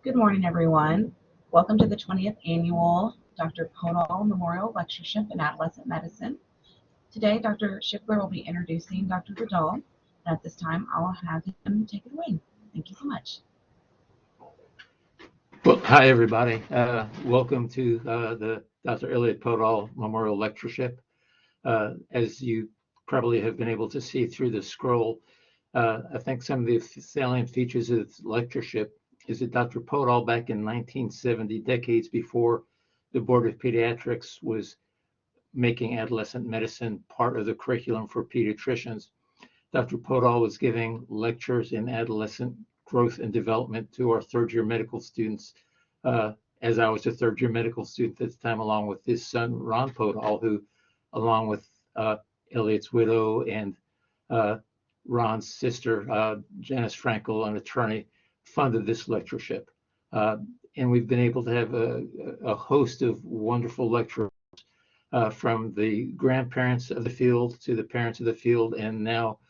Good morning, everyone. Welcome to the 20th Annual Dr. Podoll Memorial Lectureship in Adolescent Medicine. Today, Dr. Schickler will be introducing Dr. Podoll, and at this time, I'll have him take it away. Thank you so much. Well, hi, everybody. Welcome to the Dr. Elliott Podoll Memorial Lectureship. As you probably have been able to see through the scroll, I think some of the salient features of the lectureship is that Dr. Podoll, back in 1970, decades before the Board of Pediatrics was making adolescent medicine part of the curriculum for pediatricians, Dr. Podoll was giving lectures in adolescent growth and development to our third-year medical students, as I was a third-year medical student at the time, along with his son, Ron Podoll, who, along with Elliott's widow and Ron's sister, Janice Frankel, an attorney, funded this lectureship. And we've been able to have a host of wonderful lecturers from the grandparents of the field to the parents of the field, and now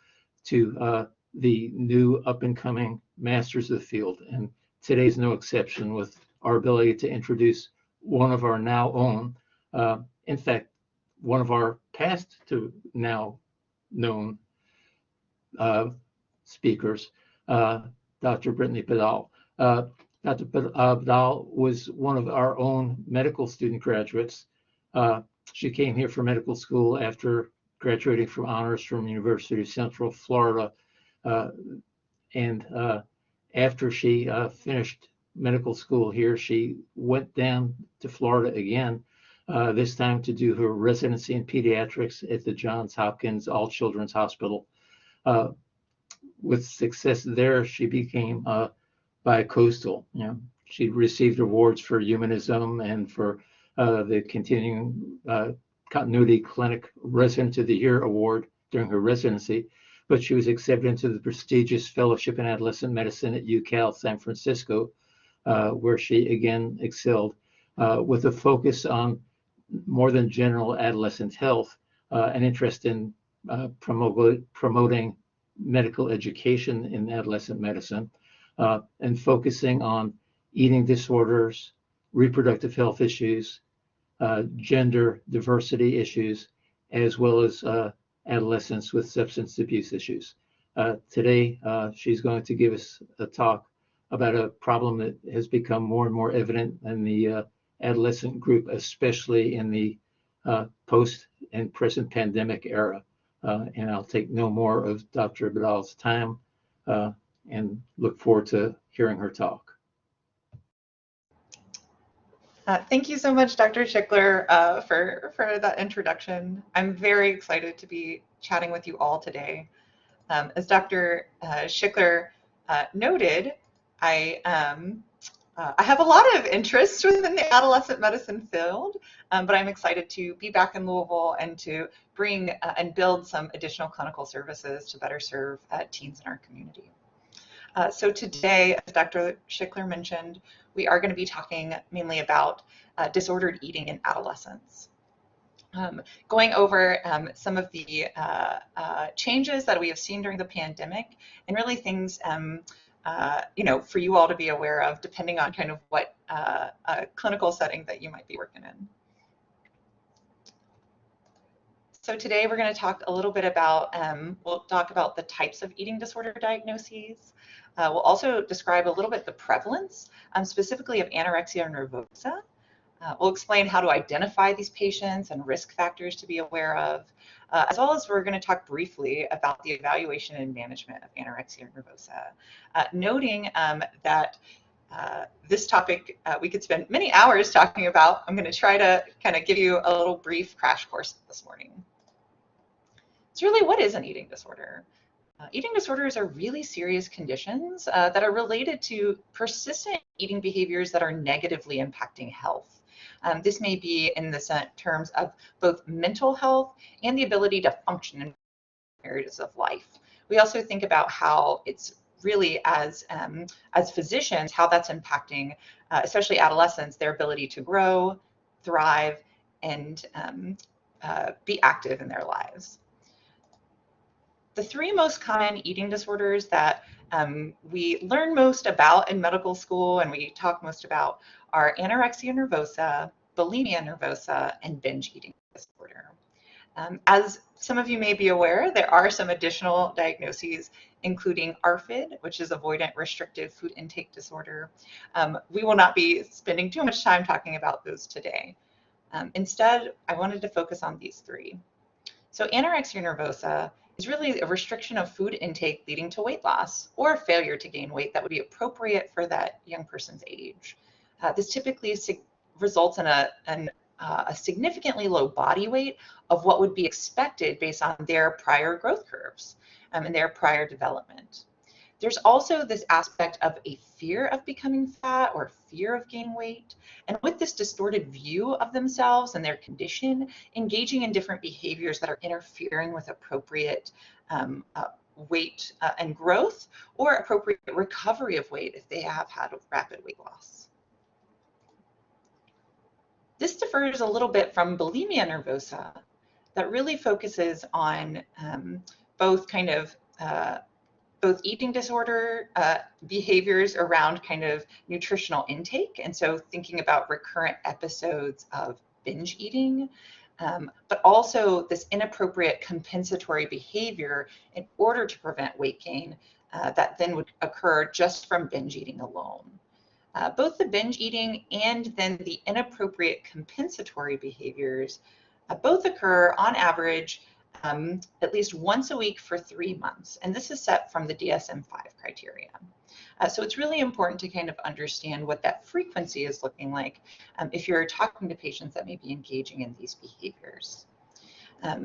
to the new up-and-coming masters of the field. And today's no exception, with our ability to introduce one of our now own, in fact, one of our past to now known speakers, Dr. Brittany Podoll. Dr. Podoll was one of our own medical student graduates. She came here for medical school after graduating from honors from University of Central Florida. And after she finished medical school here, she went down to Florida again, this time to do her residency in pediatrics at the Johns Hopkins All Children's Hospital. With success there, she became bicoastal. She received awards for humanism and for the continuing continuity clinic resident of the year award during her residency, but she was accepted into the prestigious fellowship in adolescent medicine at UCal San Francisco, where she again excelled, with a focus on more than general adolescent health, an interest in promoting medical education in adolescent medicine, and focusing on eating disorders, reproductive health issues, gender diversity issues, as well as adolescents with substance abuse issues. Today, she's going to give us a talk about a problem that has become more and more evident in the adolescent group, especially in the post and present pandemic era. And I'll take no more of Dr. Podoll's time and look forward to hearing her talk. Thank you so much, Dr. Schickler, for that introduction. I'm very excited to be chatting with you all today. As Dr. Schickler noted, I have a lot of interest within the adolescent medicine field, but I'm excited to be back in Louisville and to bring and build some additional clinical services to better serve teens in our community. So today, as Dr. Schickler mentioned, we are going to be talking mainly about disordered eating in adolescents. Going over some of the changes that we have seen during the pandemic, and really things for you all to be aware of, depending on kind of what clinical setting that you might be working in. So today we're going to talk a little bit about, we'll talk about the types of eating disorder diagnoses. We'll also describe a little bit the prevalence, specifically of anorexia or nervosa. We'll explain how to identify these patients and risk factors to be aware of, as well as we're going to talk briefly about the evaluation and management of anorexia or nervosa, noting that this topic we could spend many hours talking about. I'm going to try to kind of give you a little brief crash course this morning. So really, what is an eating disorder? Eating disorders are really serious conditions that are related to persistent eating behaviors that are negatively impacting health. This may be in the terms of both mental health and the ability to function in areas of life. We also think about how it's really, as physicians, how that's impacting, especially adolescents, their ability to grow, thrive, and be active in their lives. The three most common eating disorders that we learn most about in medical school, and we talk most about, are anorexia nervosa, bulimia nervosa, and binge eating disorder. As some of you may be aware, there are some additional diagnoses, including ARFID, which is avoidant restrictive food intake disorder. We will not be spending too much time talking about those today. Instead, I wanted to focus on these three. So anorexia nervosa is really a restriction of food intake leading to weight loss or a failure to gain weight that would be appropriate for that young person's age. This typically results in a significantly low body weight of what would be expected based on their prior growth curves and their prior development. There's also this aspect of a fear of becoming fat or fear of gaining weight. And with this distorted view of themselves and their condition, engaging in different behaviors that are interfering with appropriate weight and growth, or appropriate recovery of weight if they have had rapid weight loss. This differs a little bit from bulimia nervosa that really focuses on both eating disorder behaviors around kind of nutritional intake. And so thinking about recurrent episodes of binge eating, but also this inappropriate compensatory behavior in order to prevent weight gain that then would occur just from binge eating alone. Both the binge eating and then the inappropriate compensatory behaviors both occur on average at least once a week for 3 months. And this is set from the DSM-5 criteria. So it's really important to kind of understand what that frequency is looking like if you're talking to patients that may be engaging in these behaviors.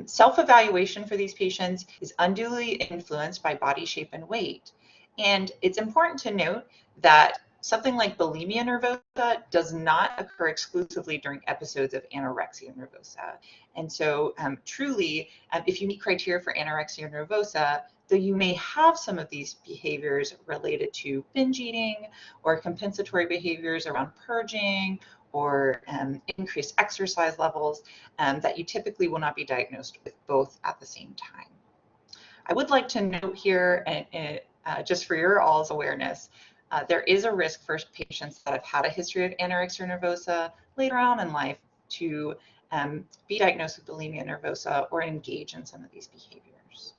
Self-evaluation for these patients is unduly influenced by body shape and weight. And it's important to note that something like bulimia nervosa does not occur exclusively during episodes of anorexia nervosa. And so truly, if you meet criteria for anorexia nervosa, though you may have some of these behaviors related to binge eating or compensatory behaviors around purging or increased exercise levels, that you typically will not be diagnosed with both at the same time. I would like to note here, just for your all's awareness, there is a risk for patients that have had a history of anorexia nervosa later on in life to be diagnosed with bulimia nervosa or engage in some of these behaviors.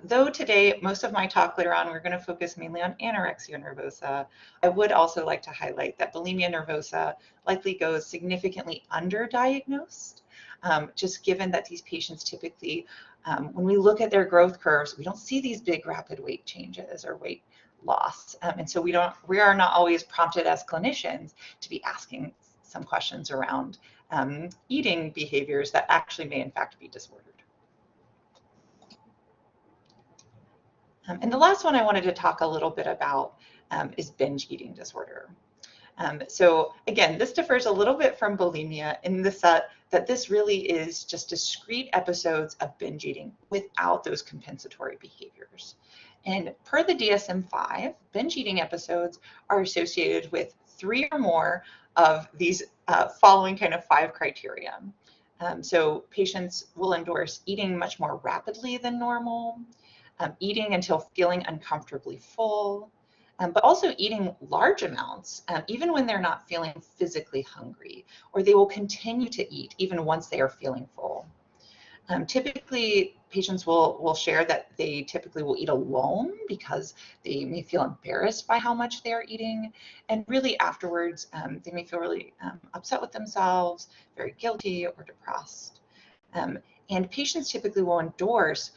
Though today, most of my talk later on, we're going to focus mainly on anorexia nervosa, I would also like to highlight that bulimia nervosa likely goes significantly underdiagnosed, just given that these patients typically, when we look at their growth curves, we don't see these big rapid weight changes or weight loss. And so we are not always prompted as clinicians to be asking some questions around eating behaviors that actually may in fact be disordered. And the last one I wanted to talk a little bit about is binge eating disorder. So again, this differs a little bit from bulimia in the set that this really is just discrete episodes of binge eating without those compensatory behaviors. And per the DSM-5, binge eating episodes are associated with 3 or more of these following kind of 5 criteria. So patients will endorse eating much more rapidly than normal, eating until feeling uncomfortably full, but also eating large amounts, even when they're not feeling physically hungry, or they will continue to eat even once they are feeling full. Typically, patients will share that they typically will eat alone because they may feel embarrassed by how much they are eating. And really afterwards, they may feel really upset with themselves, very guilty or depressed. And patients typically will endorse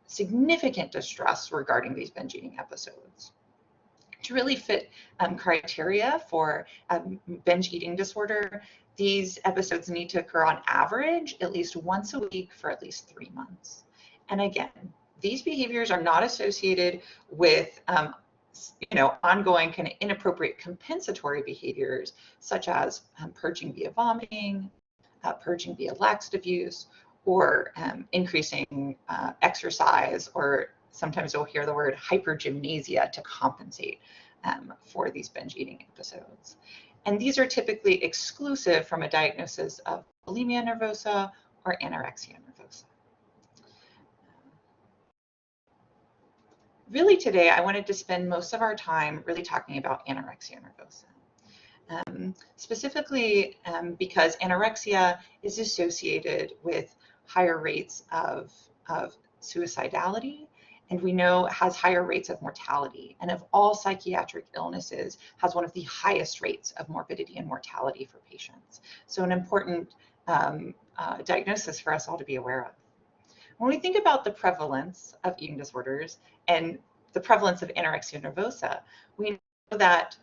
significant distress regarding these binge eating episodes. To really fit criteria for binge eating disorder, these episodes need to occur on average at least once a week for at least 3 months. And again, these behaviors are not associated with ongoing kind of inappropriate compensatory behaviors such as purging via vomiting, purging via laxative use, or increasing exercise, or sometimes you'll hear the word hypergymnasia to compensate for these binge eating episodes. And these are typically exclusive from a diagnosis of bulimia nervosa or anorexia nervosa. really today, I wanted to spend most of our time really talking about anorexia nervosa. Specifically because anorexia is associated with higher rates of suicidality, and we know it has higher rates of mortality, and of all psychiatric illnesses has one of the highest rates of morbidity and mortality for patients. So an important diagnosis for us all to be aware of. When we think about the prevalence of eating disorders and the prevalence of anorexia nervosa, we know that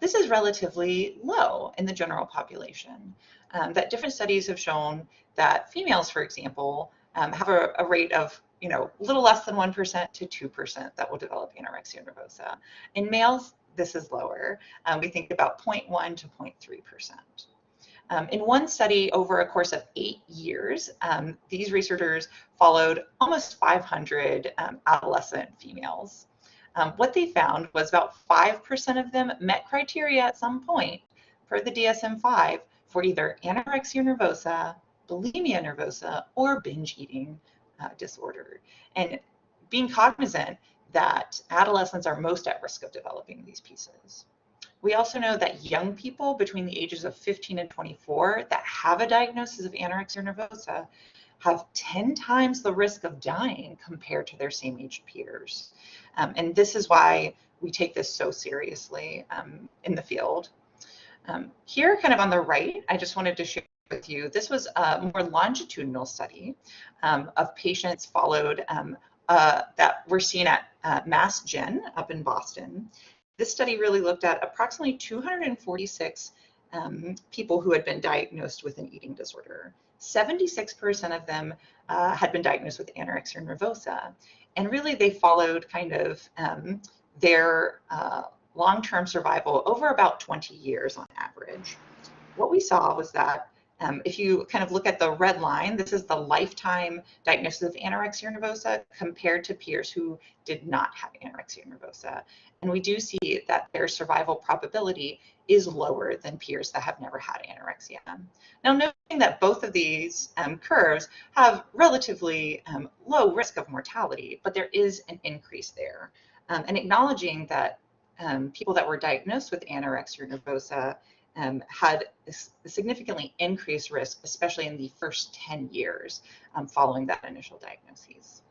this is relatively low in the general population. That different studies have shown that females, for example, have a rate of a little less than 1% to 2% that will develop anorexia nervosa. In males, this is lower. We think about 0.1 to 0.3%. In one study over a course of 8 years, these researchers followed almost 500 adolescent females. What they found was about 5% of them met criteria at some point for the DSM-5 for either anorexia nervosa, bulimia nervosa, or binge eating disorder. And being cognizant that adolescents are most at risk of developing these pieces. We also know that young people between the ages of 15 and 24 that have a diagnosis of anorexia nervosa have 10 times the risk of dying compared to their same age peers. And this is why we take this so seriously in the field. Here, kind of on the right, I just wanted to share with you, this was a more longitudinal study of patients followed that were seen at Mass Gen up in Boston. This study really looked at approximately 246 people who had been diagnosed with an eating disorder. 76% of them had been diagnosed with anorexia nervosa. And really they followed kind of their long-term survival over about 20 years on average. What we saw was that if you kind of look at the red line, this is the lifetime diagnosis of anorexia nervosa compared to peers who did not have anorexia nervosa. And we do see that their survival probability is lower than peers that have never had anorexia. Now, noting that both of these curves have relatively low risk of mortality, but there is an increase there. And acknowledging that people that were diagnosed with anorexia nervosa had a significantly increased risk, especially in the first 10 years following that initial diagnosis.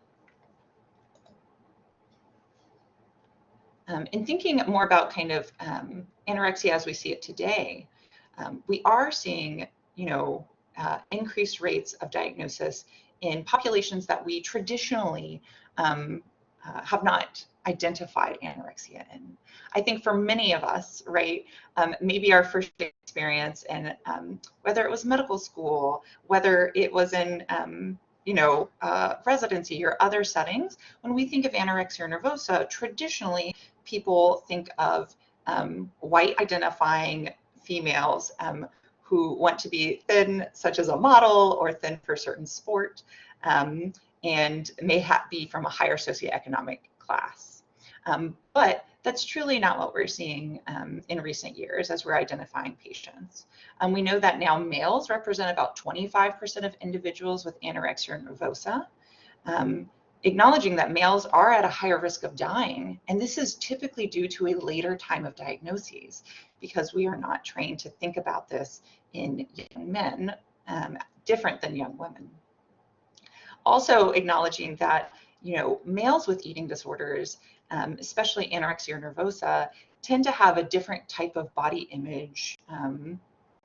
In thinking more about kind of anorexia as we see it today, we are seeing, increased rates of diagnosis in populations that we traditionally have not identified anorexia in. I think for many of us, right, maybe our first experience in whether it was medical school, whether it was in residency or other settings, when we think of anorexia nervosa, traditionally people think of white identifying females who want to be thin, such as a model, or thin for a certain sport, and may be from a higher socioeconomic class. But that's truly not what we're seeing in recent years as we're identifying patients. We know that now males represent about 25% of individuals with anorexia nervosa, acknowledging that males are at a higher risk of dying. And this is typically due to a later time of diagnoses, because we are not trained to think about this in young men, different than young women. Also acknowledging that, males with eating disorders, especially anorexia nervosa, tend to have a different type of body image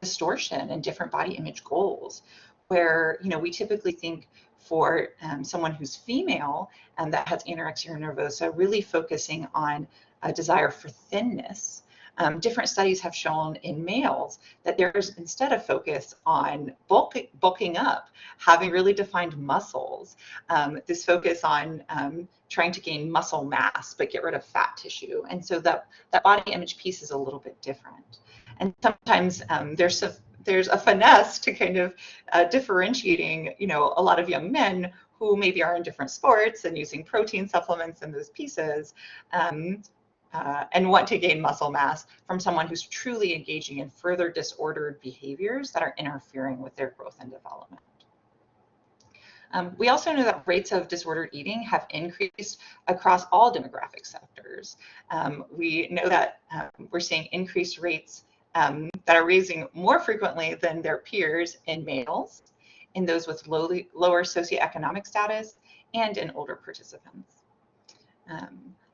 distortion and different body image goals, where, we typically think for someone who's female and that has anorexia nervosa, really focusing on a desire for thinness. Different studies have shown in males that there's instead a focus on bulking up, having really defined muscles, this focus on trying to gain muscle mass but get rid of fat tissue. And so that body image piece is a little bit different. And sometimes there's a finesse to kind of differentiating, a lot of young men who maybe are in different sports and using protein supplements and those pieces, and want to gain muscle mass from someone who's truly engaging in further disordered behaviors that are interfering with their growth and development. We also know that rates of disordered eating have increased across all demographic sectors. We know that we're seeing increased rates that are raising more frequently than their peers in males, in those with lower socioeconomic status, and in older participants.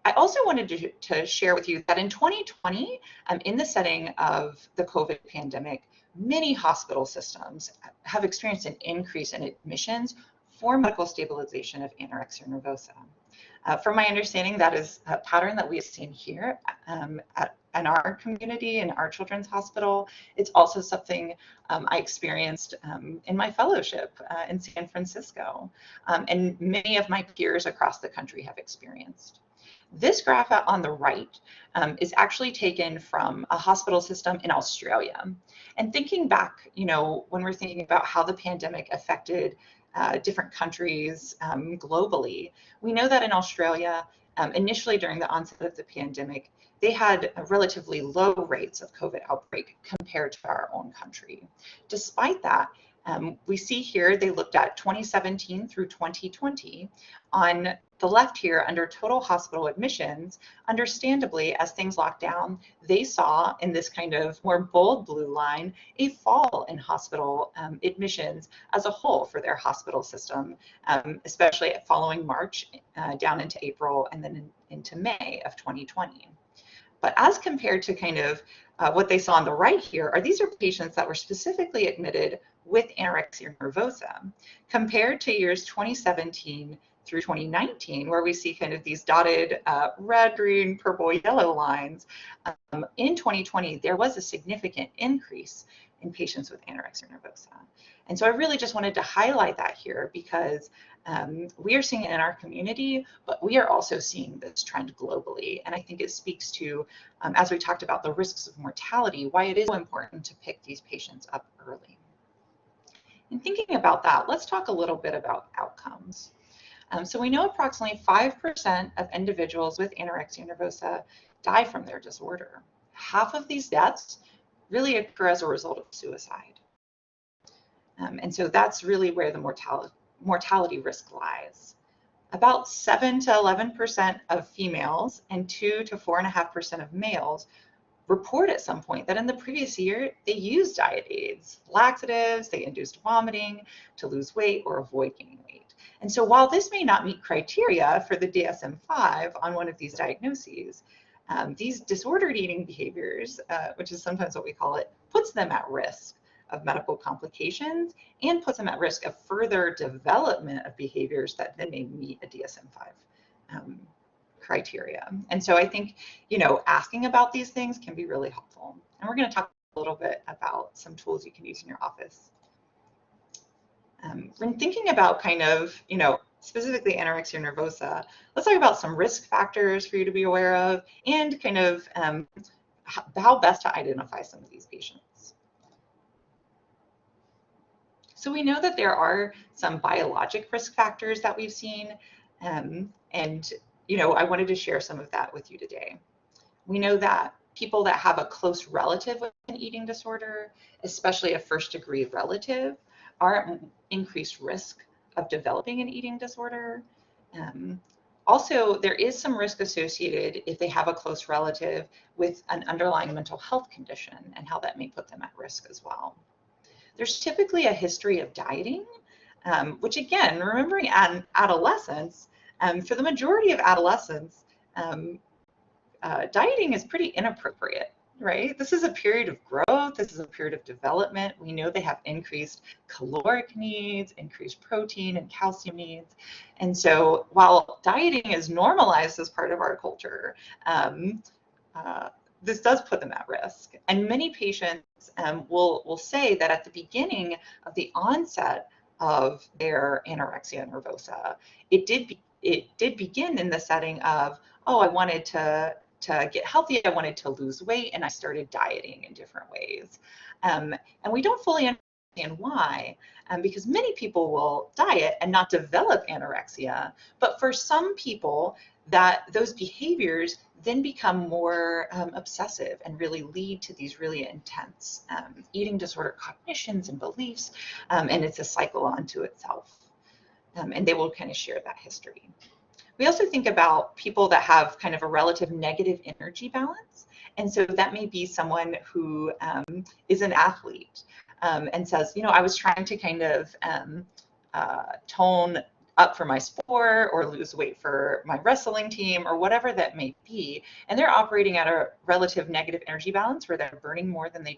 I also wanted to share with you that in 2020, in the setting of the COVID pandemic, many hospital systems have experienced an increase in admissions for medical stabilization of anorexia nervosa. From my understanding, that is a pattern that we have seen here in our community, in our children's hospital. It's also something I experienced in my fellowship in San Francisco, and many of my peers across the country have experienced. This graph on the right is actually taken from a hospital system in Australia. And thinking back, when we're thinking about how the pandemic affected different countries globally, we know that in Australia, initially during the onset of the pandemic, they had relatively low rates of COVID outbreak compared to our own country. Despite that, we see here they looked at 2017 through 2020. On the left here, under total hospital admissions, understandably, as things locked down, they saw in this kind of more bold blue line a fall in hospital admissions as a whole for their hospital system, especially following March down into April and then into May of 2020. But as compared to kind of what they saw on the right here, these are patients that were specifically admitted with anorexia nervosa, compared to years 2017 through 2019, where we see kind of these dotted red, green, purple, yellow lines. In 2020, there was a significant increase in patients with anorexia nervosa. And so I really just wanted to highlight that here because we are seeing it in our community, but we are also seeing this trend globally. And I think it speaks to, as we talked about the risks of mortality, why it is so important to pick these patients up early. And thinking about that, let's talk a little bit about outcomes. So we know approximately 5% of individuals with anorexia nervosa die from their disorder. Half of these deaths really occur as a result of suicide. And so that's really where the mortality risk lies. About 7 to 11% of females and 2 to 4.5% of males report at some point that in the previous year they used diet aids, laxatives, they induced vomiting to lose weight or avoid gaining weight. And so while this may not meet criteria for the DSM-5 on one of these diagnoses, these disordered eating behaviors, which is sometimes what we call it, puts them at risk of medical complications and puts them at risk of further development of behaviors that then may meet a DSM-5 criteria. And so I think, asking about these things can be really helpful. And we're going to talk a little bit about some tools you can use in your office. When thinking about kind of, specifically anorexia nervosa, let's talk about some risk factors for you to be aware of and kind of how best to identify some of these patients. So we know that there are some biologic risk factors that we've seen, and I wanted to share some of that with you today. We know that people that have a close relative with an eating disorder, especially a first-degree relative, are at increased risk of developing an eating disorder. Also, there is some risk associated if they have a close relative with an underlying mental health condition and how that may put them at risk as well. There's typically a history of dieting, which again, remembering adolescents, for the majority of adolescents, dieting is pretty inappropriate, right? This is a period of growth. This is a period of development. We know they have increased caloric needs, increased protein and calcium needs. And so while dieting is normalized as part of our culture, this does put them at risk. And many patients will say that at the beginning of the onset of their anorexia nervosa, it did begin in the setting of, oh, I wanted to get healthy, I wanted to lose weight, and I started dieting in different ways. And we don't fully understand why, because many people will diet and not develop anorexia, but for some people, those behaviors then become more obsessive and really lead to these really intense eating disorder cognitions and beliefs, and it's a cycle unto itself. and they will kind of share that history. We also think about people that have kind of a relative negative energy balance. And so that may be someone who is an athlete and says, you know, I was trying to kind of tone up for my sport or lose weight for my wrestling team or whatever that may be. And they're operating at a relative negative energy balance where they're burning more than they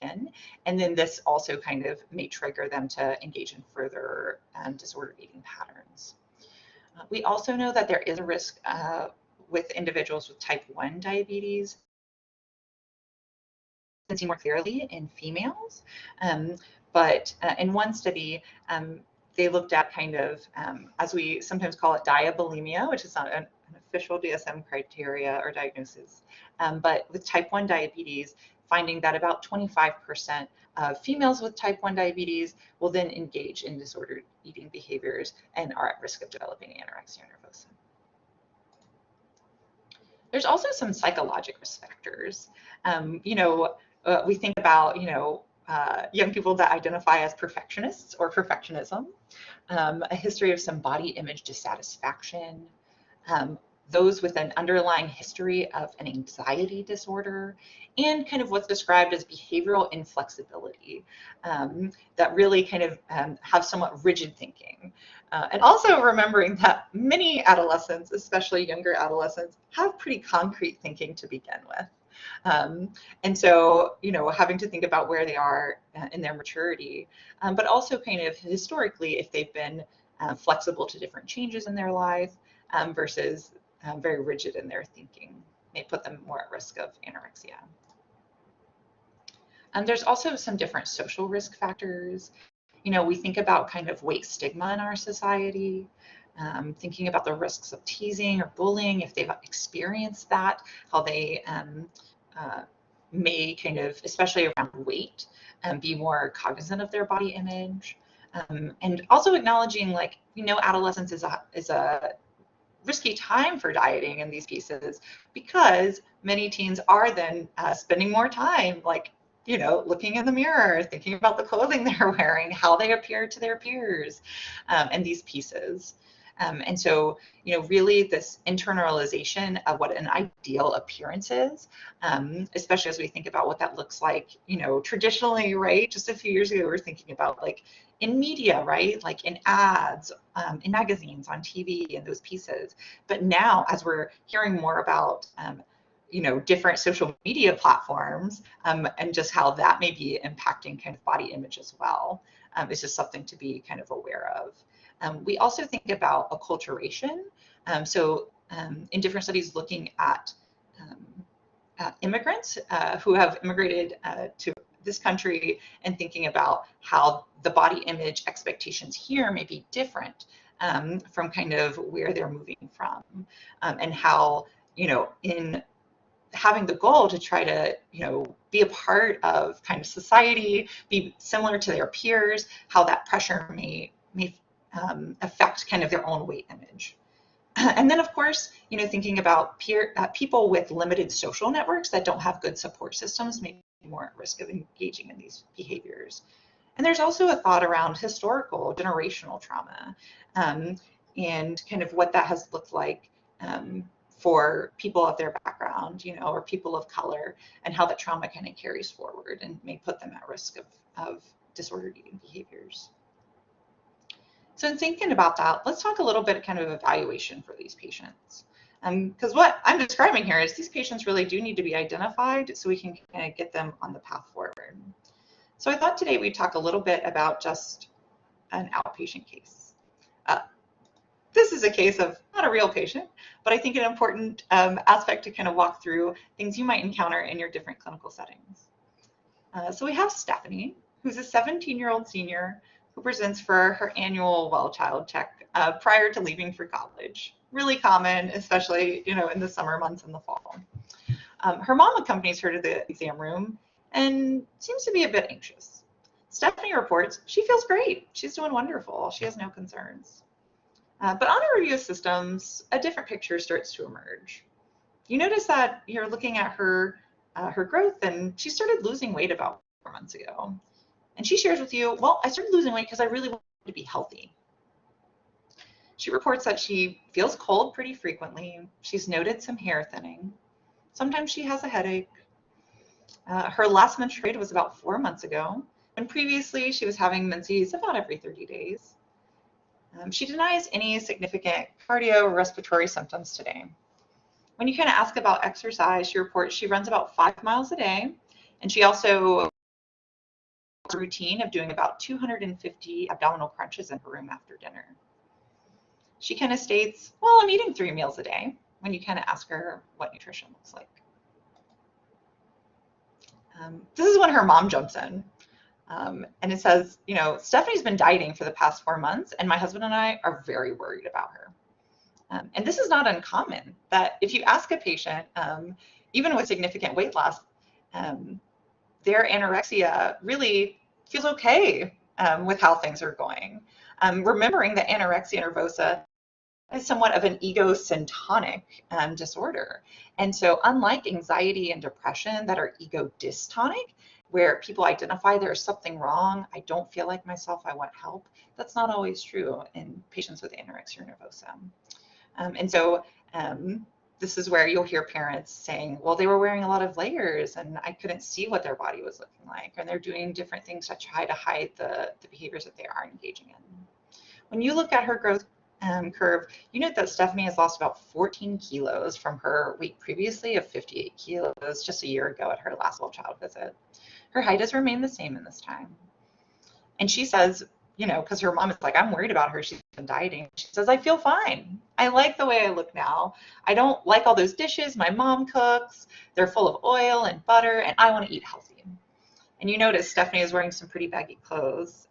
can. And then this also kind of may trigger them to engage in further disordered eating patterns. We also know that there is a risk with individuals with type 1 diabetes. You can see more clearly in females, but in one study, they looked at kind of, as we sometimes call it, diabulimia, which is not an official DSM criteria or diagnosis, but with type 1 diabetes, finding that about 25% of females with type 1 diabetes will then engage in disordered eating behaviors and are at risk of developing anorexia nervosa. There's also some psychological risk factors. You know, we think about, you know, young people that identify as perfectionists or perfectionism, a history of some body image dissatisfaction, those with an underlying history of an anxiety disorder, and kind of what's described as behavioral inflexibility that really kind of have somewhat rigid thinking. And also remembering that many adolescents, especially younger adolescents, have pretty concrete thinking to begin with. And so, you know, having to think about where they are in their maturity, but also kind of historically, if they've been flexible to different changes in their life versus very rigid in their thinking, may put them more at risk of anorexia. There's also some different social risk factors. You know, we think about kind of weight stigma in our society, thinking about the risks of teasing or bullying, if they've experienced that, how they may kind of, especially around weight, be more cognizant of their body image. And also acknowledging, like, we know adolescence is a risky time for dieting in these pieces because many teens are then spending more time, like, you know, looking in the mirror, thinking about the clothing they're wearing, how they appear to their peers, and these pieces. And so, you know, really this internalization of what an ideal appearance is, especially as we think about what that looks like, you know, traditionally, right? Just a few years ago, we were thinking about, like, in media, right? Like in ads, in magazines, on TV, and those pieces. But now, as we're hearing more about, you know, different social media platforms and just how that may be impacting kind of body image as well, it's just something to be kind of aware of. We also think about acculturation. So in different studies looking at immigrants who have immigrated to this country and thinking about how the body image expectations here may be different from kind of where they're moving from, and how, you know, in having the goal to try to, you know, be a part of kind of society, be similar to their peers, how that pressure may affect kind of their own weight image. And then, of course, you know, thinking about people with limited social networks that don't have good support systems may be more at risk of engaging in these behaviors. And there's also a thought around historical, generational trauma, and kind of what that has looked like for people of their background, you know, or people of color, and how that trauma kind of carries forward and may put them at risk of disordered eating behaviors. So in thinking about that, let's talk a little bit kind of evaluation for these patients. Because what I'm describing here is these patients really do need to be identified so we can kind of get them on the path forward. So I thought today we'd talk a little bit about just an outpatient case. This is a case of not a real patient, but I think an important aspect to kind of walk through things you might encounter in your different clinical settings. So we have Stephanie, who's a 17-year-old senior who presents for her annual well child check prior to leaving for college. Really common, especially, you know, in the summer months and the fall. Her mom accompanies her to the exam room and seems to be a bit anxious. Stephanie reports she feels great. She's doing wonderful. She has no concerns. But on a review of systems, a different picture starts to emerge. You notice that you're looking at her growth, and she started losing weight about 4 months ago. And she shares with you, well, I started losing weight because I really wanted to be healthy. She reports that she feels cold pretty frequently. She's noted some hair thinning. Sometimes she has a headache. Her last menstruated was about 4 months ago, when previously she was having menses about every 30 days. She denies any significant cardio or respiratory symptoms today. When you kind of ask about exercise, she reports she runs about 5 miles a day, and she also has a routine of doing about 250 abdominal crunches in her room after dinner. She kind of states, well, I'm eating 3 meals a day, when you kind of ask her what nutrition looks like. This is when her mom jumps in. And it says, you know, Stephanie's been dieting for the past 4 months, and my husband and I are very worried about her. And this is not uncommon, that if you ask a patient, even with significant weight loss, their anorexia really feels okay with how things are going. Remembering that anorexia nervosa is somewhat of an ego-syntonic disorder. And so unlike anxiety and depression that are ego-dystonic, where people identify there's something wrong, I don't feel like myself, I want help, that's not always true in patients with anorexia nervosa. And so this is where you'll hear parents saying, well, they were wearing a lot of layers and I couldn't see what their body was looking like, and they're doing different things to try to hide the behaviors that they are engaging in. When you look at her growth curve, you note that Stephanie has lost about 14 kilos from her weight previously of 58 kilos just a year ago at her last well-child visit. Her height has remained the same in this time. And she says, you know, because her mom is like, I'm worried about her, she's been dieting. She says, I feel fine. I like the way I look now. I don't like all those dishes my mom cooks. They're full of oil and butter, and I want to eat healthy. And you notice Stephanie is wearing some pretty baggy clothes,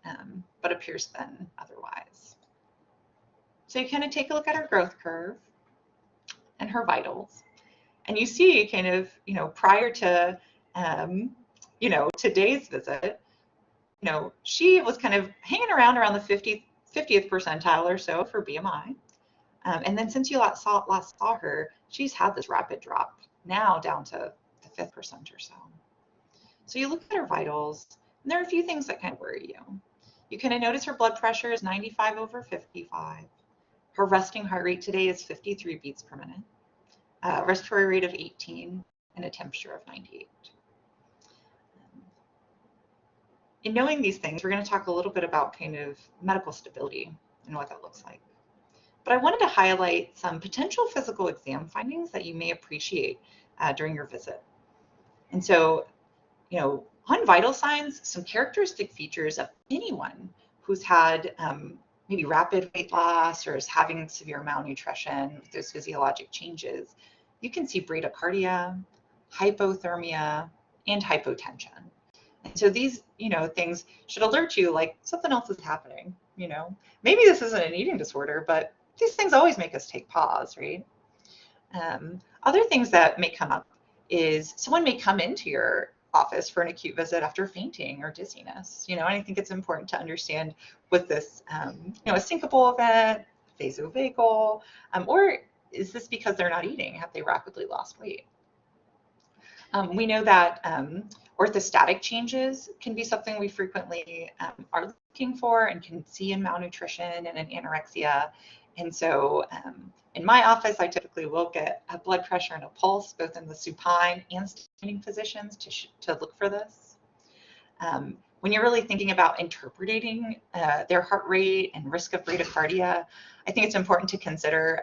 but appears thin otherwise. So you kind of take a look at her growth curve and her vitals, and you see kind of, you know, prior to, you know, today's visit, you know, she was kind of hanging around the 50th percentile or so for BMI. And then since you last saw her, she's had this rapid drop, now down to the 5th percent or so. So you look at her vitals, and there are a few things that kind of worry you. You kind of notice her blood pressure is 95/55. Her resting heart rate today is 53 beats per minute, respiratory rate of 18, and a temperature of 98. In knowing these things, we're going to talk a little bit about kind of medical stability and what that looks like. But I wanted to highlight some potential physical exam findings that you may appreciate during your visit. And so, you know, on vital signs, some characteristic features of anyone who's had maybe rapid weight loss or is having severe malnutrition with those physiologic changes, you can see bradycardia, hypothermia, and hypotension. And so these, you know, things should alert you like something else is happening, you know. Maybe this isn't an eating disorder, but these things always make us take pause, right? Other things that may come up is someone may come into your office for an acute visit after fainting or dizziness, you know, and I think it's important to understand with this, you know, a syncopal event, vasovagal, or is this because they're not eating? Have they rapidly lost weight? We know that orthostatic changes can be something we frequently are looking for and can see in malnutrition and in anorexia. And so in my office, I typically will get a blood pressure and a pulse, both in the supine and standing positions to look for this. When you're really thinking about interpreting their heart rate and risk of bradycardia, I think it's important to consider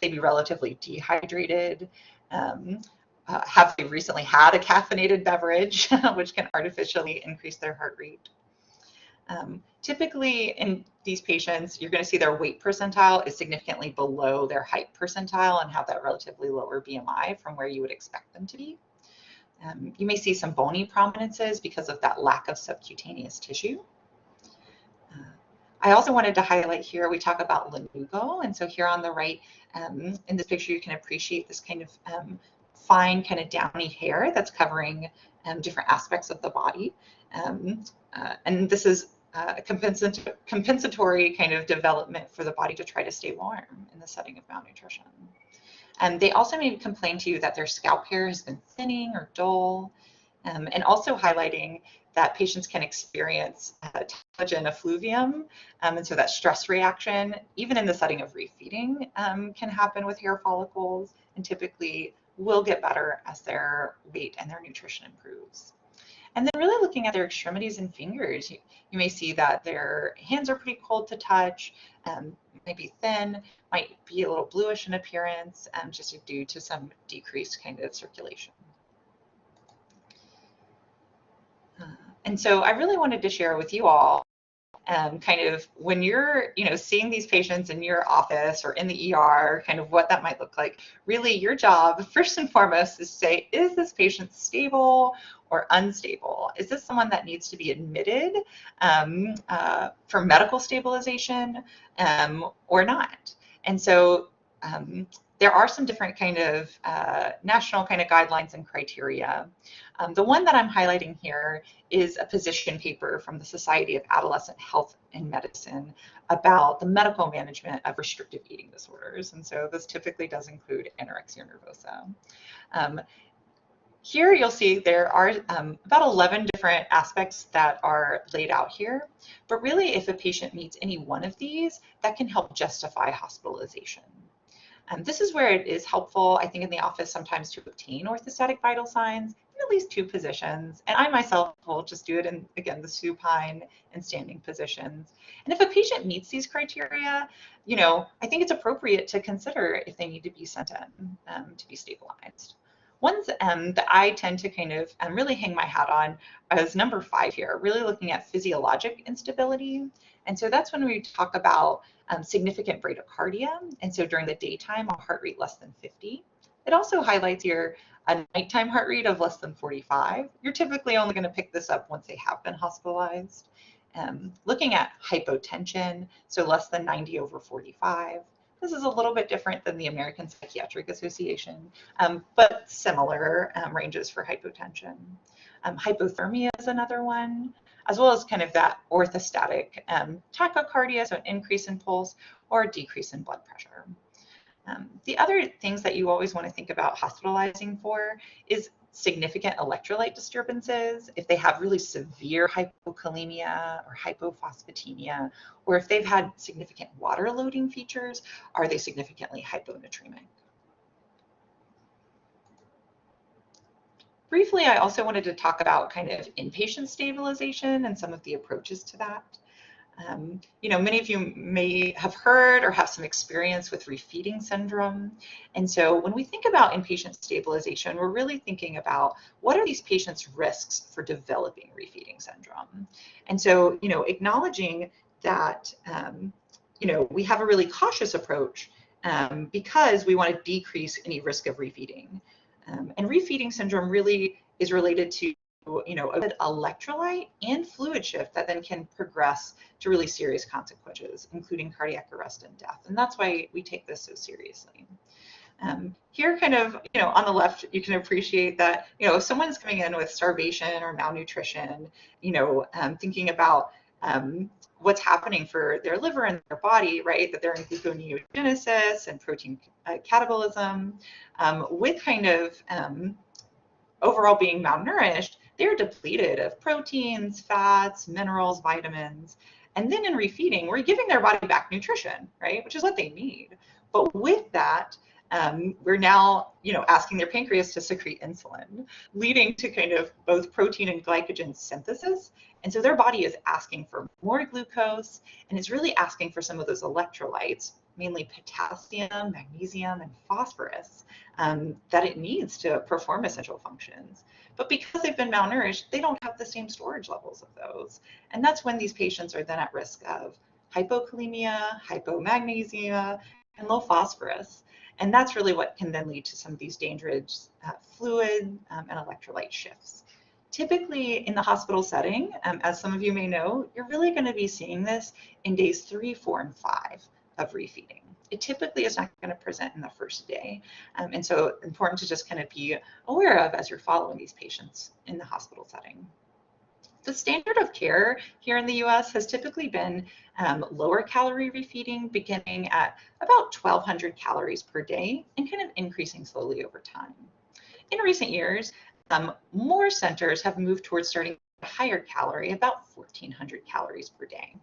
they be relatively dehydrated, have they recently had a caffeinated beverage, which can artificially increase their heart rate. Typically in these patients, you're going to see their weight percentile is significantly below their height percentile and have that relatively lower BMI from where you would expect them to be. You may see some bony prominences because of that lack of subcutaneous tissue. I also wanted to highlight here, we talk about lanugo, and so here on the right, in this picture, you can appreciate this kind of fine kind of downy hair that's covering different aspects of the body. And this is a compensatory kind of development for the body to try to stay warm in the setting of malnutrition. They also may complain to you that their scalp hair has been thinning or dull, and also highlighting that patients can experience collagen effluvium, and so that stress reaction, even in the setting of refeeding, can happen with hair follicles, and typically will get better as their weight and their nutrition improves. And then really looking at their extremities and fingers, you may see that their hands are pretty cold to touch, maybe thin, might be a little bluish in appearance, just due to some decreased kind of circulation. And so I really wanted to share with you all kind of when you're, seeing these patients in your office or in the ER, kind of what that might look like. Really, your job, first and foremost, is to say, is this patient stable or unstable? Is this someone that needs to be admitted for medical stabilization or not? And so there are some different kind of national kind of guidelines and criteria. The one that I'm highlighting here is a position paper from the Society of Adolescent Health and Medicine about the medical management of restrictive eating disorders. And so this typically does include anorexia nervosa. Here you'll see there are about 11 different aspects that are laid out here, but really if a patient meets any one of these, that can help justify hospitalization. This is where it is helpful, I think, in the office sometimes to obtain orthostatic vital signs in at least 2 positions. And I myself will just do it in, again, the supine and standing positions. And if a patient meets these criteria, I think it's appropriate to consider if they need to be sent in to be stabilized. Ones that I tend to kind of really hang my hat on is number 5 here, really looking at physiologic instability. And so that's when we talk about significant bradycardia. And so during the daytime, a heart rate less than 50. It also highlights here a nighttime heart rate of less than 45. You're typically only going to pick this up once they have been hospitalized. Looking at hypotension, so less than 90/45. This is a little bit different than the American Psychiatric Association, but similar ranges for hypotension. Hypothermia is another one, as well as kind of that orthostatic tachycardia, so an increase in pulse or a decrease in blood pressure. The other things that you always want to think about hospitalizing for is significant electrolyte disturbances, if they have really severe hypokalemia or hypophosphatemia, or if they've had significant water loading features, are they significantly hyponatremic? Briefly, I also wanted to talk about kind of inpatient stabilization and some of the approaches to that. Many of you may have heard or have some experience with refeeding syndrome. And so when we think about inpatient stabilization, we're really thinking about what are these patients' risks for developing refeeding syndrome? And so, acknowledging that, we have a really cautious approach because we want to decrease any risk of refeeding. And refeeding syndrome really is related to a good electrolyte and fluid shift that then can progress to really serious consequences, including cardiac arrest and death. And that's why we take this so seriously. Here kind of, on the left, you can appreciate that, if someone's coming in with starvation or malnutrition, thinking about what's happening for their liver and their body, right, that they're in gluconeogenesis and protein catabolism, with kind of overall being malnourished, they're depleted of proteins, fats, minerals, vitamins. And then in refeeding, we're giving their body back nutrition, right, which is what they need. But with that, we're now, asking their pancreas to secrete insulin, leading to kind of both protein and glycogen synthesis. And so their body is asking for more glucose, and it's really asking for some of those electrolytes, mainly potassium, magnesium, and phosphorus, that it needs to perform essential functions. But because they've been malnourished, they don't have the same storage levels of those. And that's when these patients are then at risk of hypokalemia, hypomagnesemia, and low phosphorus. And that's really what can then lead to some of these dangerous fluid and electrolyte shifts. Typically in the hospital setting, as some of you may know, you're really going to be seeing this in days 3, 4, and 5 of refeeding. It typically is not going to present in the first day. And so important to just kind of be aware of as you're following these patients in the hospital setting. The standard of care here in the US has typically been lower calorie refeeding, beginning at about 1,200 calories per day and kind of increasing slowly over time. In recent years, more centers have moved towards starting higher calorie, about 1,400 calories per day.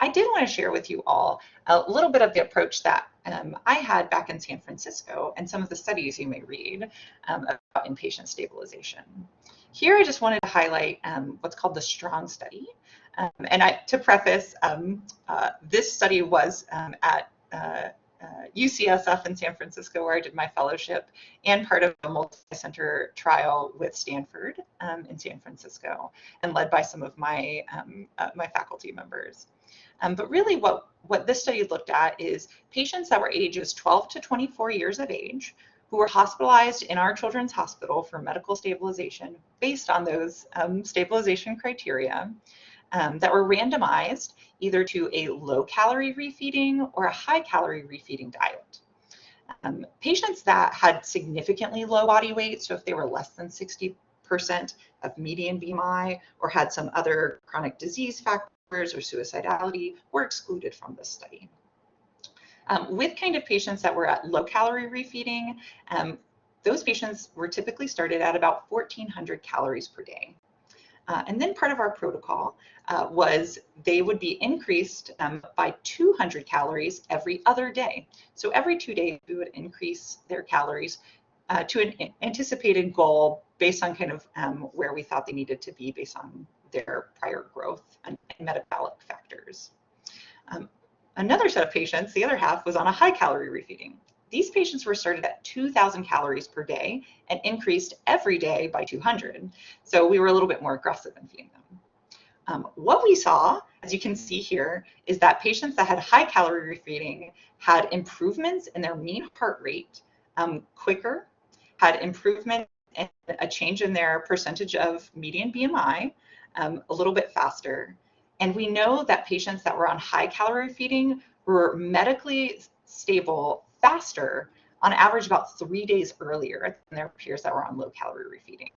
I did want to share with you all a little bit of the approach that I had back in San Francisco and some of the studies you may read about inpatient stabilization. Here I just wanted to highlight what's called the STRONG study. To preface, this study was at UCSF in San Francisco, where I did my fellowship, and part of a multi-center trial with Stanford in San Francisco, and led by some of my my faculty members. But really what this study looked at is patients that were ages 12 to 24 years of age who were hospitalized in our children's hospital for medical stabilization based on those stabilization criteria that were randomized either to a low-calorie refeeding or a high-calorie refeeding diet. Patients that had significantly low body weight, so if they were less than 60% of median BMI or had some other chronic disease factors or suicidality, were excluded from this study. With kind of patients that were at low-calorie refeeding, those patients were typically started at about 1,400 calories per day. And then part of our protocol was they would be increased by 200 calories every other day. So every 2 days, we would increase their calories to an anticipated goal based on kind of where we thought they needed to be based on their prior growth and metabolic factors. Another set of patients, the other half, was on a high-calorie refeeding. These patients were started at 2,000 calories per day and increased every day by 200. So we were a little bit more aggressive in feeding them. What we saw, as you can see here, is that patients that had high-calorie refeeding had improvements in their mean heart rate quicker, had improvement and a change in their percentage of median BMI a little bit faster. And we know that patients that were on high-calorie feeding were medically stable faster, on average about 3 days earlier than their peers that were on low-calorie refeeding.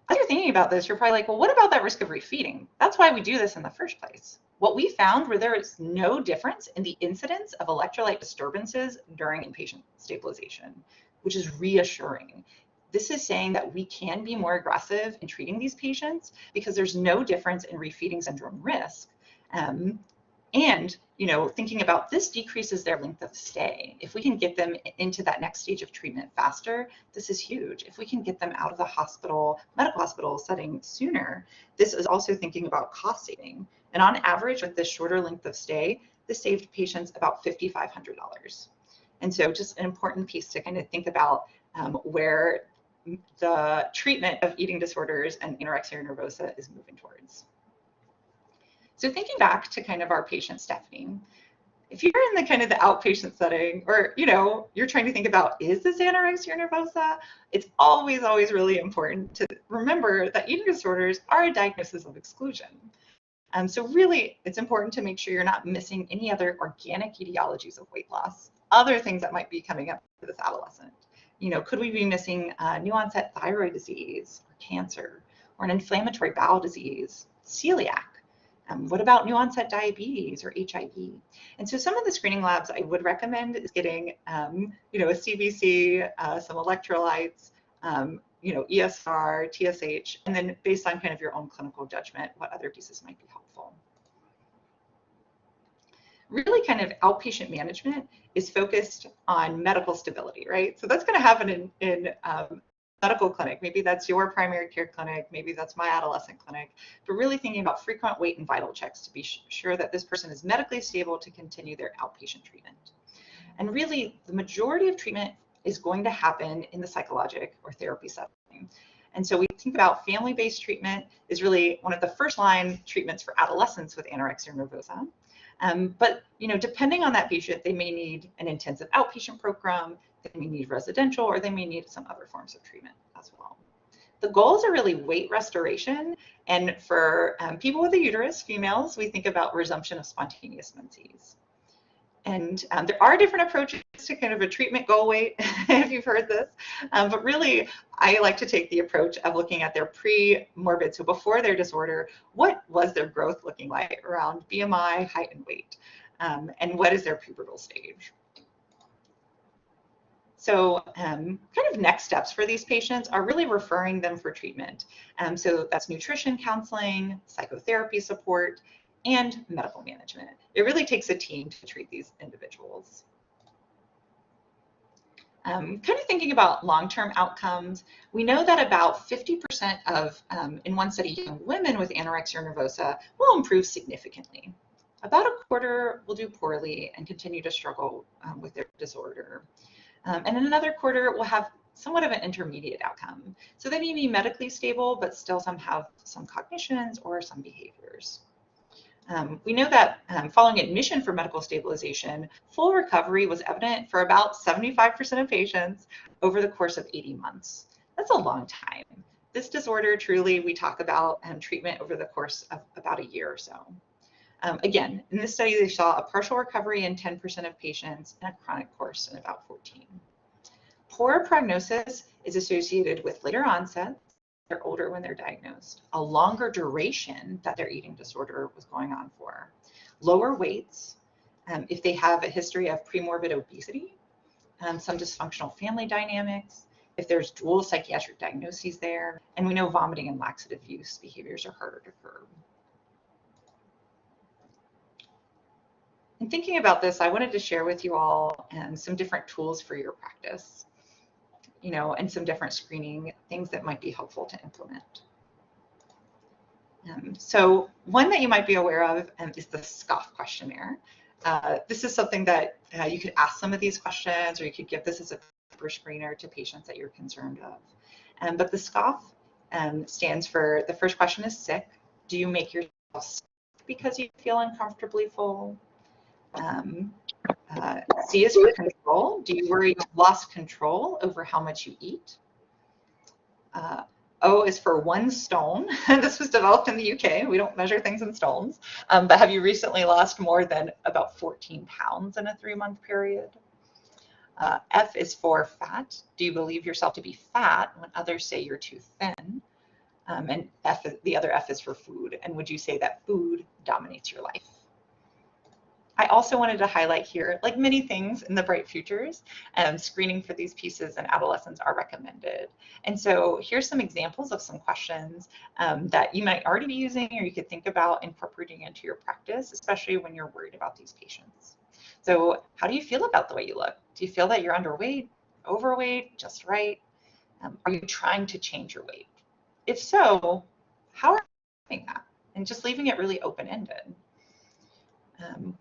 As you're thinking about this, you're probably like, well, what about that risk of refeeding? That's why we do this in the first place. What we found were there is no difference in the incidence of electrolyte disturbances during inpatient stabilization, which is reassuring. This is saying that we can be more aggressive in treating these patients because there's no difference in refeeding syndrome risk. And, you know, thinking about this decreases their length of stay. If we can get them into that next stage of treatment faster, this is huge. If we can get them out of the hospital, medical hospital setting sooner, this is also thinking about cost saving. And on average, with this shorter length of stay, this saved patients about $5,500. And so just an important piece to kind of think about where the treatment of eating disorders and anorexia nervosa is moving towards. So thinking back to kind of our patient staffing, if you're in the kind of the outpatient setting, or, you know, you're trying to think about, is this anorexia nervosa? It's always really important to remember that eating disorders are a diagnosis of exclusion. So really, it's important to make sure you're not missing any other organic etiologies of weight loss, other things that might be coming up for this adolescent. You know, could we be missing new onset thyroid disease, or cancer, or an inflammatory bowel disease, celiac? What about new onset diabetes or HIV? And so some of the screening labs I would recommend is getting, you know, a CBC, some electrolytes, you know, ESR, TSH, and then based on kind of your own clinical judgment, what other pieces might be helpful. Really kind of outpatient management is focused on medical stability, right? So that's going to happen in medical clinic. Maybe that's your primary care clinic, maybe that's my adolescent clinic, but really thinking about frequent weight and vital checks to be sure that this person is medically stable to continue their outpatient treatment. And really, the majority of treatment is going to happen in the psychologic or therapy setting. And so we think about family-based treatment is really one of the first line treatments for adolescents with anorexia nervosa. But, you know, depending on that patient, they may need an intensive outpatient program, they may need residential, or they may need some other forms of treatment as well. The goals are really weight restoration. And for people with a uterus, females, we think about resumption of spontaneous menses. And there are different approaches to kind of a treatment goal weight, if you've heard this. But really, I like to take the approach of looking at their pre-morbid, so before their disorder, what was their growth looking like around BMI, height, and weight? And what is their pubertal stage? So kind of next steps for these patients are really referring them for treatment. So that's nutrition counseling, psychotherapy support, and medical management. It really takes a team to treat these individuals. Kind of thinking about long-term outcomes, we know that about 50% of, in one study, young women with anorexia nervosa will improve significantly. About a quarter will do poorly and continue to struggle with their disorder. And in another quarter will have somewhat of an intermediate outcome. So they may be medically stable, but still have some cognitions or some behaviors. We know that following admission for medical stabilization, full recovery was evident for about 75% of patients over the course of 80 months. That's a long time. This disorder, truly, we talk about treatment over the course of about a year or so. Again, in this study, they saw a partial recovery in 10% of patients and a chronic course in about 14. Poor prognosis is associated with later onset. They're older when they're diagnosed, a longer duration that their eating disorder was going on for, lower weights, if they have a history of premorbid obesity, some dysfunctional family dynamics, if there's dual psychiatric diagnoses there, and we know vomiting and laxative use behaviors are harder to curb. In thinking about this, I wanted to share with you all some different tools for your practice, and some different screening things that might be helpful to implement. So one that you might be aware of is the Skew Questionnaire. This is something that you could ask some of these questions, or you could give this as a paper screener to patients that you're concerned of. But the Skew stands for, the first question is sick. Do you make yourself sick because you feel uncomfortably full? C is for control. Do you worry you've lost control over how much you eat? O is for 1 stone. This was developed in the UK. We don't measure things in stones. But have you recently lost more than about 14 pounds in a 3-month period? F is for fat. Do you believe yourself to be fat when others say you're too thin? And the other F is for food. And would you say that food dominates your life? I also wanted to highlight here, like many things in the Bright Futures, screening for these pieces in adolescents are recommended. And so here's some examples of some questions that you might already be using, or you could think about incorporating into your practice, especially when you're worried about these patients. So how do you feel about the way you look? Do you feel that you're underweight, overweight, just right? Are you trying to change your weight? If so, how are you doing that? And just leaving it really open-ended.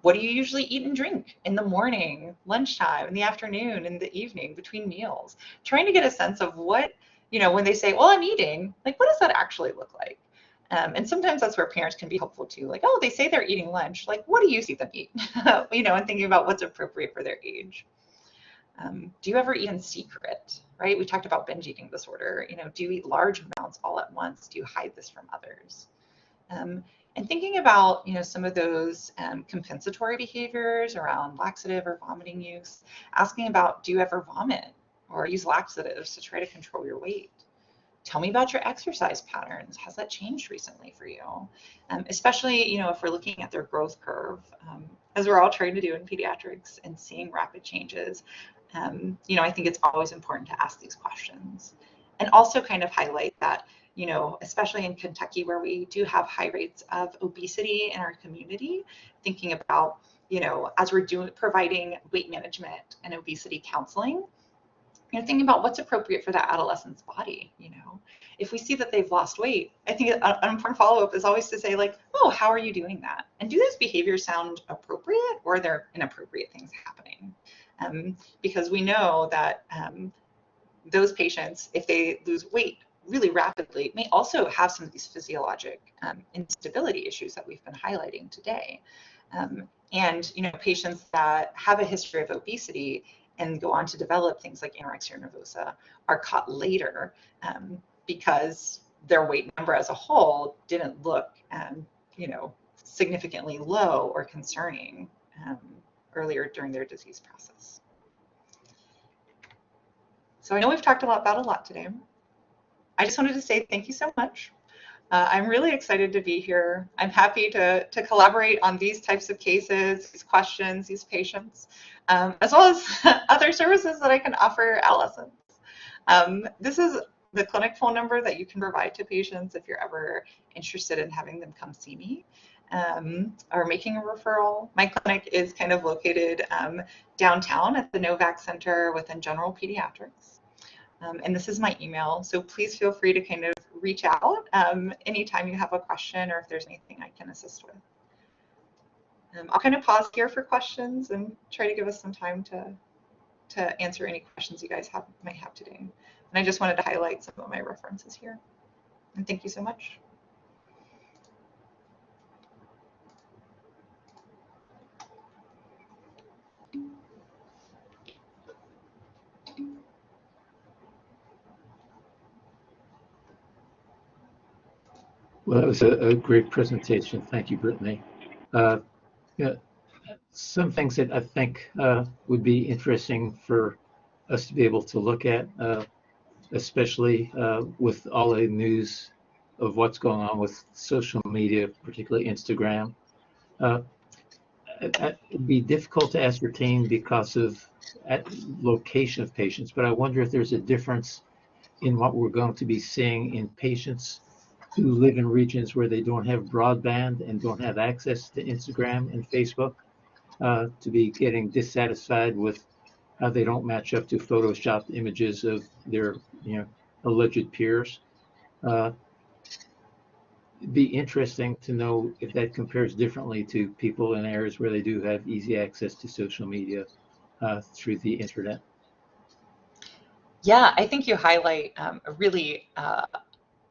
What do you usually eat and drink in the morning, lunchtime, in the afternoon, in the evening, between meals? Trying to get a sense of what, when they say, well, I'm eating, like, what does that actually look like? And sometimes that's where parents can be helpful too. Like, oh, they say they're eating lunch. Like, what do you see them eat? And thinking about what's appropriate for their age. Do you ever eat in secret, right? We talked about binge eating disorder. Do you eat large amounts all at once? Do you hide this from others? And thinking about, some of those compensatory behaviors around laxative or vomiting use, asking about, do you ever vomit or use laxatives to try to control your weight? Tell me about your exercise patterns. Has that changed recently for you? Especially, if we're looking at their growth curve, as we're all trying to do in pediatrics and seeing rapid changes, I think it's always important to ask these questions. And also kind of highlight that, especially in Kentucky, where we do have high rates of obesity in our community, thinking about, as we're providing weight management and obesity counseling, thinking about what's appropriate for that adolescent's body. If we see that they've lost weight, I think an important follow-up is always to say, like, oh, how are you doing that? And do those behaviors sound appropriate, or are there inappropriate things happening? Because we know that those patients, if they lose weight really rapidly, may also have some of these physiologic instability issues that we've been highlighting today. And patients that have a history of obesity and go on to develop things like anorexia nervosa are caught later because their weight number as a whole didn't look significantly low or concerning earlier during their disease process. So I know we've talked about a lot today. I just wanted to say thank you so much. I'm really excited to be here. I'm happy to collaborate on these types of cases, these questions, these patients, as well as other services that I can offer adolescents. This is the clinic phone number that you can provide to patients if you're ever interested in having them come see me or making a referral. My clinic is kind of located downtown at the Novak Center within General Pediatrics. And this is my email, so please feel free to kind of reach out anytime you have a question or if there's anything I can assist with. I'll kind of pause here for questions and try to give us some time to answer any questions you guys might have today. And I just wanted to highlight some of my references here. And thank you so much. Well, that was a great presentation. Thank you, Brittany. Yeah, some things that I think would be interesting for us to be able to look at, especially with all the news of what's going on with social media, particularly Instagram. It'd be difficult to ascertain because of location of patients, but I wonder if there's a difference in what we're going to be seeing in patients who live in regions where they don't have broadband and don't have access to Instagram and Facebook, to be getting dissatisfied with how they don't match up to photoshopped images of their, alleged peers. It'd be interesting to know if that compares differently to people in areas where they do have easy access to social media through the internet. Yeah, I think you highlight a really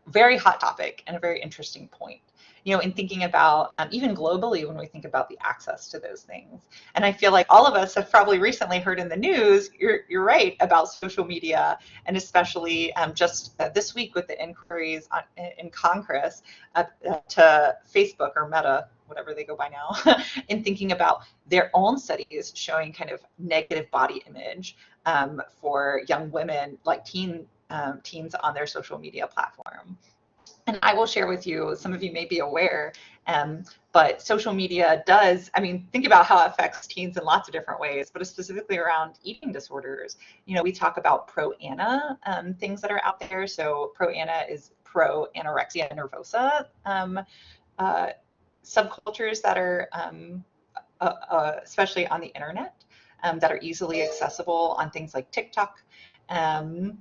very hot topic and a very interesting point, in thinking about even globally when we think about the access to those things. And I feel like all of us have probably recently heard in the news, you're right, about social media, and especially just this week with the inquiries in Congress to Facebook or Meta, whatever they go by now, in thinking about their own studies showing kind of negative body image for young women, like teens on their social media platform. And I will share with you, some of you may be aware, but social media does, think about how it affects teens in lots of different ways, but specifically around eating disorders. We talk about pro-ana things that are out there. So pro-ana is pro-anorexia nervosa subcultures that are, especially on the internet, that are easily accessible on things like TikTok, Instagram,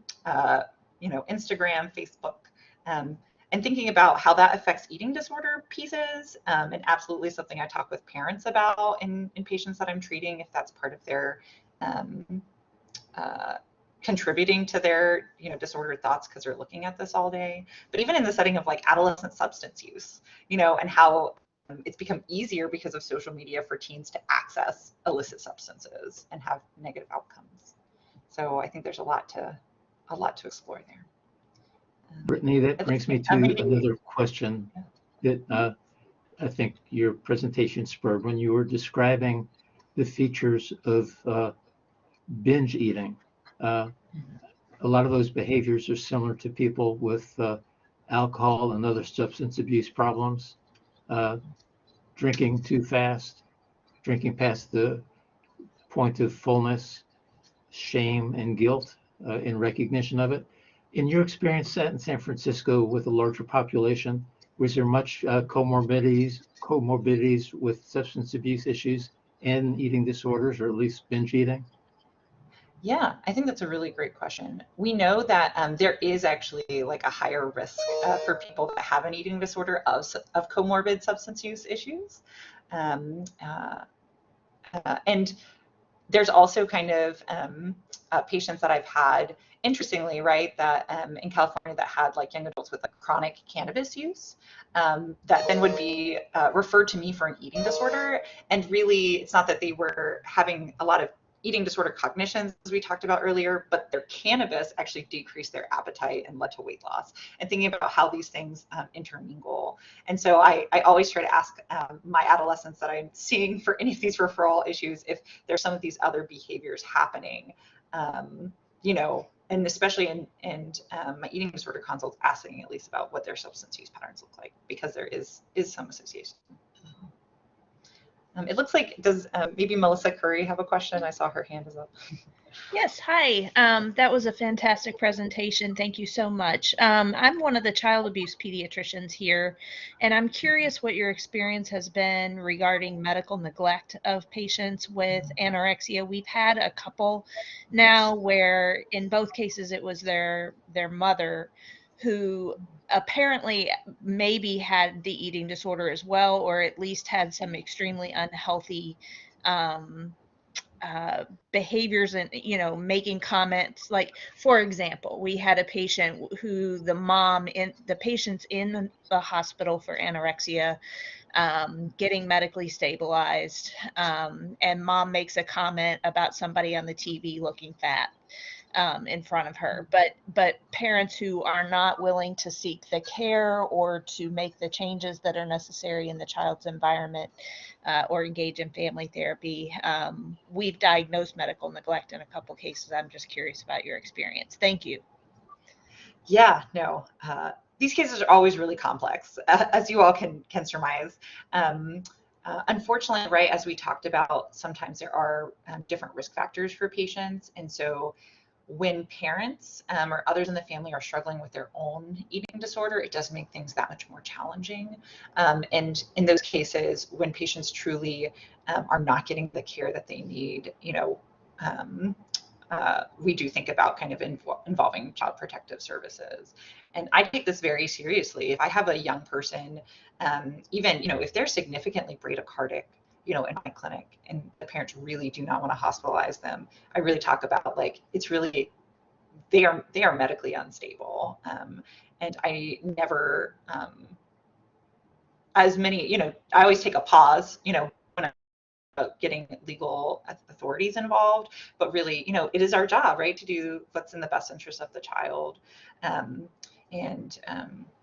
Facebook, and thinking about how that affects eating disorder pieces, and absolutely something I talk with parents about in patients that I'm treating, if that's part of their contributing to their disordered thoughts because they're looking at this all day. But even in the setting of like adolescent substance use, and how it's become easier because of social media for teens to access illicit substances and have negative outcomes. So I think there's a lot to explore there. Brittany, that brings me to another question that I think your presentation spurred when you were describing the features of binge eating. A lot of those behaviors are similar to people with alcohol and other substance abuse problems, drinking too fast, drinking past the point of fullness, shame and guilt in recognition of it. In your experience in San Francisco with a larger population, was there much comorbidities with substance abuse issues and eating disorders, or at least binge eating? Yeah, I think that's a really great question. We know that there is actually like a higher risk for people that have an eating disorder of comorbid substance use issues. And there's also kind of patients that I've had, interestingly, right, that in California that had like young adults with like chronic cannabis use that then would be referred to me for an eating disorder. And really, it's not that they were having a lot of eating disorder cognitions, as we talked about earlier, but their cannabis actually decreased their appetite and led to weight loss. And thinking about how these things intermingle. And so I always try to ask my adolescents that I'm seeing for any of these referral issues if there's some of these other behaviors happening, and especially in my eating disorder consults, asking at least about what their substance use patterns look like, because there is some association. It looks like, does maybe Melissa Curry have a question? I saw her hand is up. Yes, hi. That was a fantastic presentation. Thank you so much. I'm one of the child abuse pediatricians here, and I'm curious what your experience has been regarding medical neglect of patients with anorexia. We've had a couple now where in both cases it was their mother who apparently maybe had the eating disorder as well, or at least had some extremely unhealthy behaviors and, making comments. Like, for example, we had a patient who the patient's in the hospital for anorexia, getting medically stabilized, and mom makes a comment about somebody on the TV looking fat in front of her. But parents who are not willing to seek the care or to make the changes that are necessary in the child's environment, or engage in family therapy. We've diagnosed medical neglect in a couple cases. I'm just curious about your experience. Thank you. Yeah, no, these cases are always really complex, as you all can surmise. Unfortunately, right, as we talked about, sometimes there are different risk factors for patients. And so when parents or others in the family are struggling with their own eating disorder, it does make things that much more challenging. And in those cases, when patients truly are not getting the care that they need, we do think about kind of involving child protective services. And I take this very seriously. If I have a young person, even, if they're significantly bradycardic, in my clinic, and the parents really do not want to hospitalize them, I really talk about, like, it's really, they are medically unstable. And I never, as many, I always take a pause, when I'm getting legal authorities involved, but really, it is our job, right, to do what's in the best interest of the child.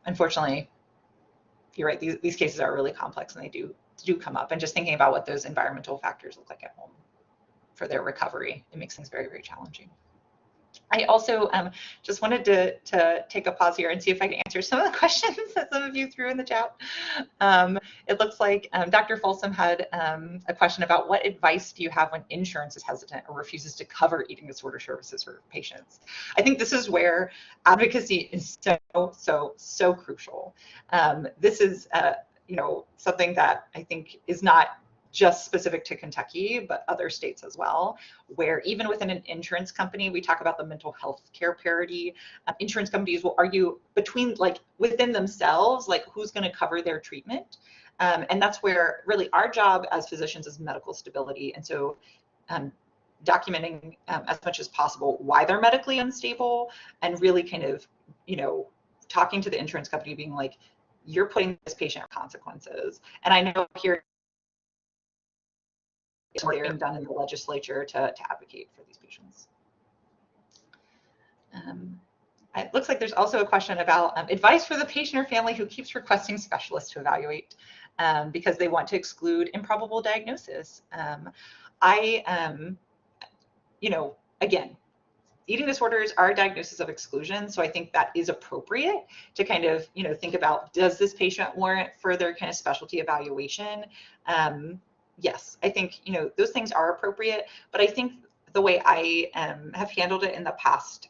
Unfortunately, you're right, these cases are really complex, and they do come up, and just thinking about what those environmental factors look like at home for their recovery, it makes things very, very challenging. I also just wanted to take a pause here and see if I can answer some of the questions that some of you threw in the chat. It looks like Dr. Folsom had a question about what advice do you have when insurance is hesitant or refuses to cover eating disorder services for patients? I think this is where advocacy is so crucial. This is something that I think is not just specific to Kentucky, but other states as well, where even within an insurance company, we talk about the mental health care parity. Insurance companies will argue within themselves, like, who's going to cover their treatment. And that's where really our job as physicians is medical stability. And so documenting as much as possible why they're medically unstable, and really kind of, talking to the insurance company, being like, you're putting this patient at consequences. And I know here, it's being done in the legislature to advocate for these patients. It looks like there's also a question about advice for the patient or family who keeps requesting specialists to evaluate because they want to exclude improbable diagnosis. Again, eating disorders are a diagnosis of exclusion, so I think that is appropriate to kind of, think about, does this patient warrant further kind of specialty evaluation? Yes, I think, those things are appropriate, but I think the way I have handled it in the past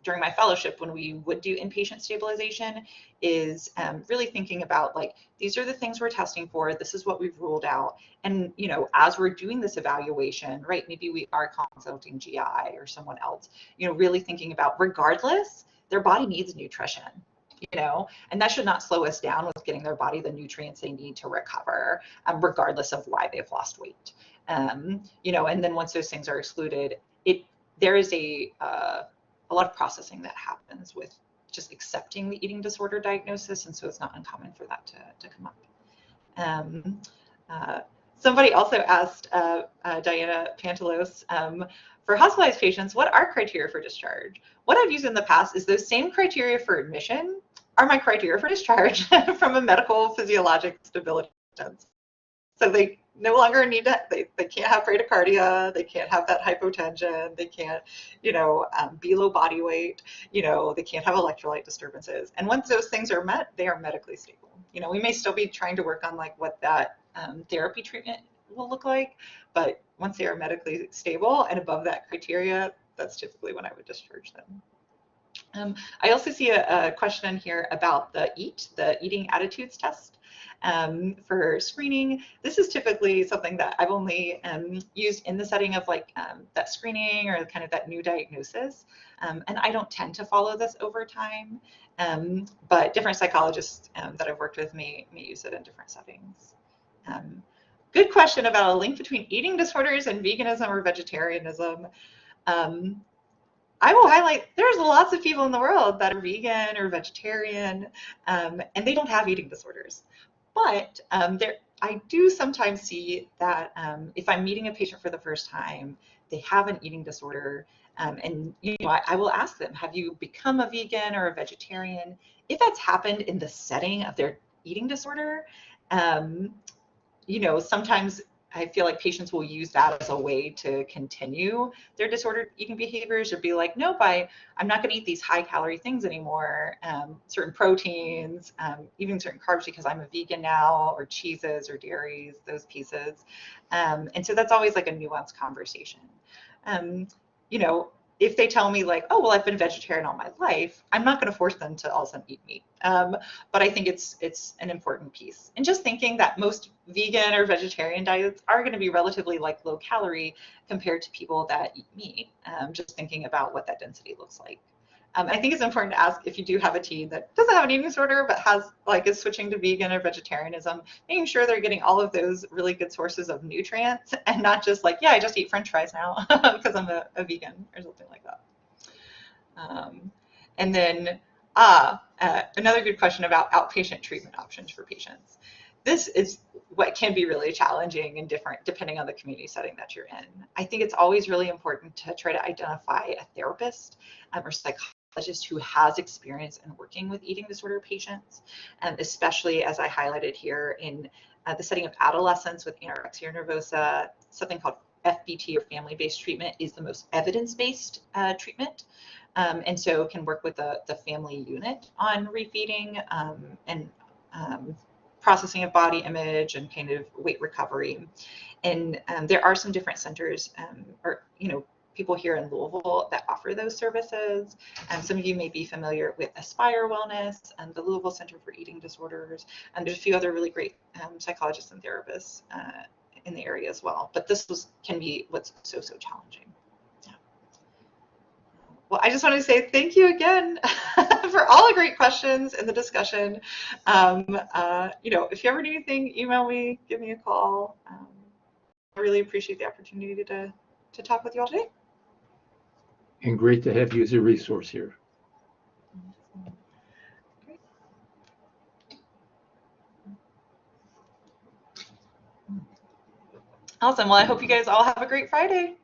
during my fellowship, when we would do inpatient stabilization, is really thinking about, like, these are the things we're testing for, this is what we've ruled out. And, as we're doing this evaluation, right, maybe we are consulting GI or someone else, really thinking about, regardless, their body needs nutrition. And that should not slow us down with getting their body the nutrients they need to recover, regardless of why they've lost weight. And then once those things are excluded, there is a lot of processing that happens with just accepting the eating disorder diagnosis, and so it's not uncommon for that to come up. Somebody also asked, Diana Pantelos, for hospitalized patients, what are criteria for discharge? What I've used in the past is those same criteria for admission are my criteria for discharge from a medical physiologic stability test. So they no longer need to, they can't have bradycardia, they can't have that hypotension, they can't, be low body weight, they can't have electrolyte disturbances. And once those things are met, they are medically stable. We may still be trying to work on like what that therapy treatment will look like, but once they are medically stable and above that criteria, that's typically when I would discharge them. I also see a question in here about the eating attitudes test. For screening, this is typically something that I've only used in the setting of like that screening or kind of that new diagnosis. And I don't tend to follow this over time, but different psychologists that I've worked with may use it in different settings. Good question about a link between eating disorders and veganism or vegetarianism. I will highlight there's lots of people in the world that are vegan or vegetarian, and they don't have eating disorders. But I do sometimes see that if I'm meeting a patient for the first time, they have an eating disorder, and I will ask them, have you become a vegan or a vegetarian? If that's happened in the setting of their eating disorder, sometimes I feel like patients will use that as a way to continue their disordered eating behaviors or be like, nope, I'm not going to eat these high calorie things anymore, certain proteins, even certain carbs because I'm a vegan now, or cheeses or dairies, those pieces. And so that's always like a nuanced conversation. If they tell me like, oh, well, I've been vegetarian all my life, I'm not going to force them to all of a sudden eat meat. But I think it's an important piece. And just thinking that most vegan or vegetarian diets are going to be relatively like low calorie compared to people that eat meat, just thinking about what that density looks like. I think it's important to ask if you do have a teen that doesn't have an eating disorder but is switching to vegan or vegetarianism, making sure they're getting all of those really good sources of nutrients and not just like, yeah, I just eat French fries now because I'm a vegan or something like that. And then another good question about outpatient treatment options for patients. This is what can be really challenging and different depending on the community setting that you're in. I think it's always really important to try to identify a therapist or psychologist who has experience in working with eating disorder patients, especially as I highlighted here in the setting of adolescents with anorexia nervosa. Something called FBT or family-based treatment is the most evidence-based treatment. And so can work with the family unit on refeeding and processing of body image and kind of weight recovery. And there are some different centers or people here in Louisville that offer those services. Some of you may be familiar with Aspire Wellness and the Louisville Center for Eating Disorders. And there's a few other really great psychologists and therapists in the area as well. But this can be what's so challenging. Well, I just want to say thank you again for all the great questions in the discussion. If you ever need anything, email me, give me a call. I really appreciate the opportunity to talk with you all today. And great to have you as a resource here. Great. Awesome. Well, I hope you guys all have a great Friday.